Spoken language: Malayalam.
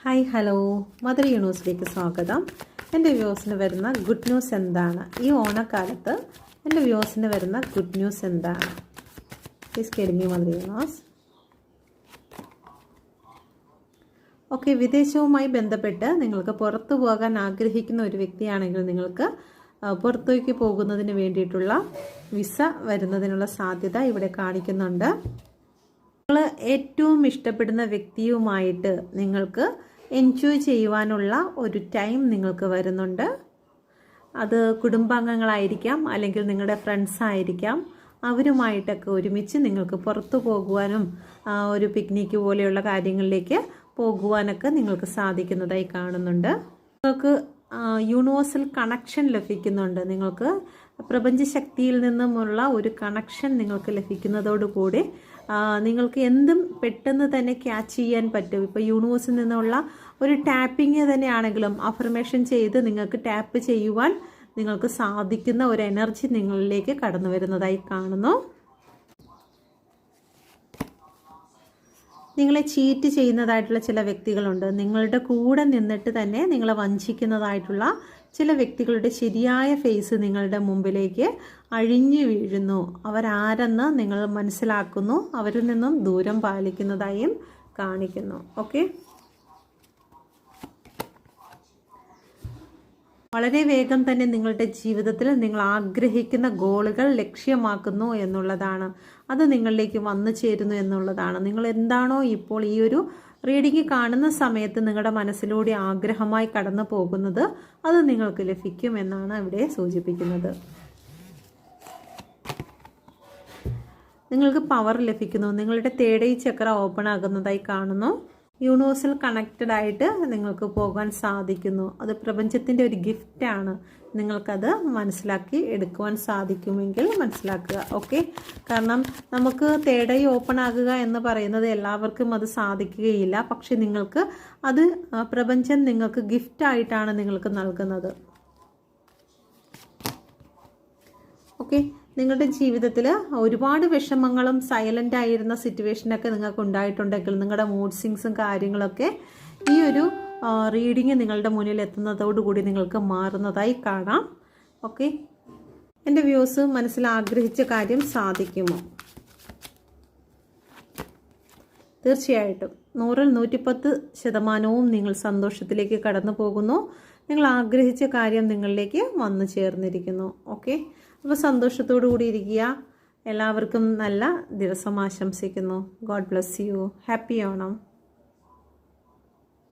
ഹായ് ഹലോ മദർ യൂണിവേഴ്സിലേക്ക് സ്വാഗതം. എൻ്റെ വ്യൂസിന് വരുന്ന ഗുഡ് ന്യൂസ് എന്താണ്? ഈ ഓണക്കാലത്ത് എൻ്റെ വ്യൂസിന് വരുന്ന ഗുഡ് ന്യൂസ് എന്താണ്? പ്ലീസ് കേൾമി മദർ യൂണിവേഴ്സ്. ഓക്കെ, വിദേശവുമായി ബന്ധപ്പെട്ട് നിങ്ങൾക്ക് പുറത്തു പോകാൻ ആഗ്രഹിക്കുന്ന ഒരു വ്യക്തിയാണെങ്കിൽ നിങ്ങൾക്ക് പുറത്തേക്ക് പോകുന്നതിന് വേണ്ടിയിട്ടുള്ള വിസ വരുന്നതിനുള്ള സാധ്യത ഇവിടെ കാണിക്കുന്നുണ്ട്. നിങ്ങൾ ഏറ്റവും ഇഷ്ടപ്പെടുന്ന വ്യക്തിയുമായിട്ട് നിങ്ങൾക്ക് എൻജോയ് ചെയ്യുവാനുള്ള ഒരു ടൈം നിങ്ങൾക്ക് വരുന്നുണ്ട്. അത് കുടുംബാംഗങ്ങളായിരിക്കാം, അല്ലെങ്കിൽ നിങ്ങളുടെ ഫ്രണ്ട്സ് ആയിരിക്കാം. അവരുമായിട്ടൊക്കെ ഒരുമിച്ച് നിങ്ങൾക്ക് പുറത്തു പോകുവാനും ഒരു പിക്നിക്ക് പോലെയുള്ള കാര്യങ്ങളിലേക്ക് പോകുവാനൊക്കെ നിങ്ങൾക്ക് സാധിക്കുന്നതായി കാണുന്നുണ്ട്. നിങ്ങൾക്ക് യൂണിവേഴ്സൽ കണക്ഷൻ ലഭിക്കുന്നുണ്ട്. നിങ്ങൾക്ക് പ്രപഞ്ചശക്തിയിൽ നിന്നുമുള്ള ഒരു കണക്ഷൻ നിങ്ങൾക്ക് ലഭിക്കുന്നതോടുകൂടി നിങ്ങൾക്ക് എന്തും പെട്ടെന്ന് തന്നെ ക്യാച്ച് ചെയ്യാൻ പറ്റും. ഇപ്പോൾ യൂണിവേഴ്സിൽ നിന്നുള്ള ഒരു ടാപ്പിംഗ് തന്നെയാണെങ്കിലും അഫർമേഷൻ ചെയ്ത് നിങ്ങൾക്ക് ടാപ്പ് ചെയ്യുവാൻ നിങ്ങൾക്ക് സാധിക്കുന്ന ഒരു എനർജി നിങ്ങളിലേക്ക് കടന്നു വരുന്നതായി കാണുന്നു. നിങ്ങളെ ചീറ്റ് ചെയ്യുന്നതായിട്ടുള്ള ചില വ്യക്തികളുണ്ട്. നിങ്ങളുടെ കൂടെ നിന്നിട്ട് തന്നെ നിങ്ങളെ വഞ്ചിക്കുന്നതായിട്ടുള്ള ചില വ്യക്തികളുടെ ശരിയായ ഫേസ് നിങ്ങളുടെ മുമ്പിലേക്ക് അഴിഞ്ഞു വീഴുന്നു. അവരാരെന്ന് നിങ്ങൾ മനസ്സിലാക്കുന്നു. അവരിൽ നിന്നും ദൂരം പാലിക്കുന്നതായും കാണിക്കുന്നു. ഓക്കെ, വളരെ വേഗം തന്നെ നിങ്ങളുടെ ജീവിതത്തിൽ നിങ്ങൾ ആഗ്രഹിക്കുന്ന ഗോളുകൾ ലക്ഷ്യമാക്കുന്നു എന്നുള്ളതാണ്. അത് നിങ്ങളിലേക്ക് വന്നു ചേരുന്നു എന്നുള്ളതാണ്. നിങ്ങൾ എന്താണോ ഇപ്പോൾ ഈ ഒരു റീഡിംഗ് കാണുന്ന സമയത്ത് നിങ്ങളുടെ മനസ്സിലൂടെ ആഗ്രഹമായി കടന്നു പോകുന്നത്, അത് നിങ്ങൾക്ക് ലഭിക്കും എന്നാണ് ഇവിടെ സൂചിപ്പിക്കുന്നത്. നിങ്ങൾക്ക് പവർ ലഭിക്കുന്നു. നിങ്ങളുടെ തേർഡ് ഐ ചക്ര ഓപ്പൺ ആകുന്നതായി കാണുന്നു. യൂണിവേഴ്സൽ കണക്റ്റഡ് ആയിട്ട് നിങ്ങൾക്ക് പോകാൻ സാധിക്കുന്നു. അത് പ്രപഞ്ചത്തിൻ്റെ ഒരു ഗിഫ്റ്റാണ്. നിങ്ങൾക്കത് മനസ്സിലാക്കി എടുക്കുവാൻ സാധിക്കുമെങ്കിൽ മനസ്സിലാക്കുക. ഓക്കെ, കാരണം നമുക്ക് തേർഡ് ഐ ഓപ്പൺ ആകുക എന്ന് പറയുന്നത് എല്ലാവർക്കും അത് സാധിക്കുകയില്ല. പക്ഷെ നിങ്ങൾക്ക് അത് പ്രപഞ്ചം നിങ്ങൾക്ക് ഗിഫ്റ്റായിട്ടാണ് നിങ്ങൾക്ക് നൽകുന്നത്. ഓക്കെ, നിങ്ങളുടെ ജീവിതത്തിൽ ഒരുപാട് വിഷമങ്ങളും സൈലൻ്റ് ആയിരുന്ന സിറ്റുവേഷനൊക്കെ നിങ്ങൾക്ക് ഉണ്ടായിട്ടുണ്ടെങ്കിൽ നിങ്ങളുടെ മൂഡ് സ്വിങ്സും കാര്യങ്ങളൊക്കെ ഈ ഒരു റീഡിങ് നിങ്ങളുടെ മുന്നിൽ എത്തുന്നതോടുകൂടി നിങ്ങൾക്ക് മാറുന്നതായി കാണാം. ഓക്കെ, എൻ്റെ വ്യൂസ് മനസ്സിൽ ആഗ്രഹിച്ച കാര്യം സാധിക്കുമോ? തീർച്ചയായിട്ടും 100-ൽ 110% നിങ്ങൾ സന്തോഷത്തിലേക്ക് കടന്നു പോകുന്നു. നിങ്ങൾ ആഗ്രഹിച്ച കാര്യം നിങ്ങളിലേക്ക് വന്നു ചേർന്നിരിക്കുന്നു. ഓക്കെ, അപ്പോൾ സന്തോഷത്തോടു കൂടി ഇരിക്കുക. എല്ലാവർക്കും നല്ല ദിവസം ആശംസിക്കുന്നു. God bless you. Happy Onam.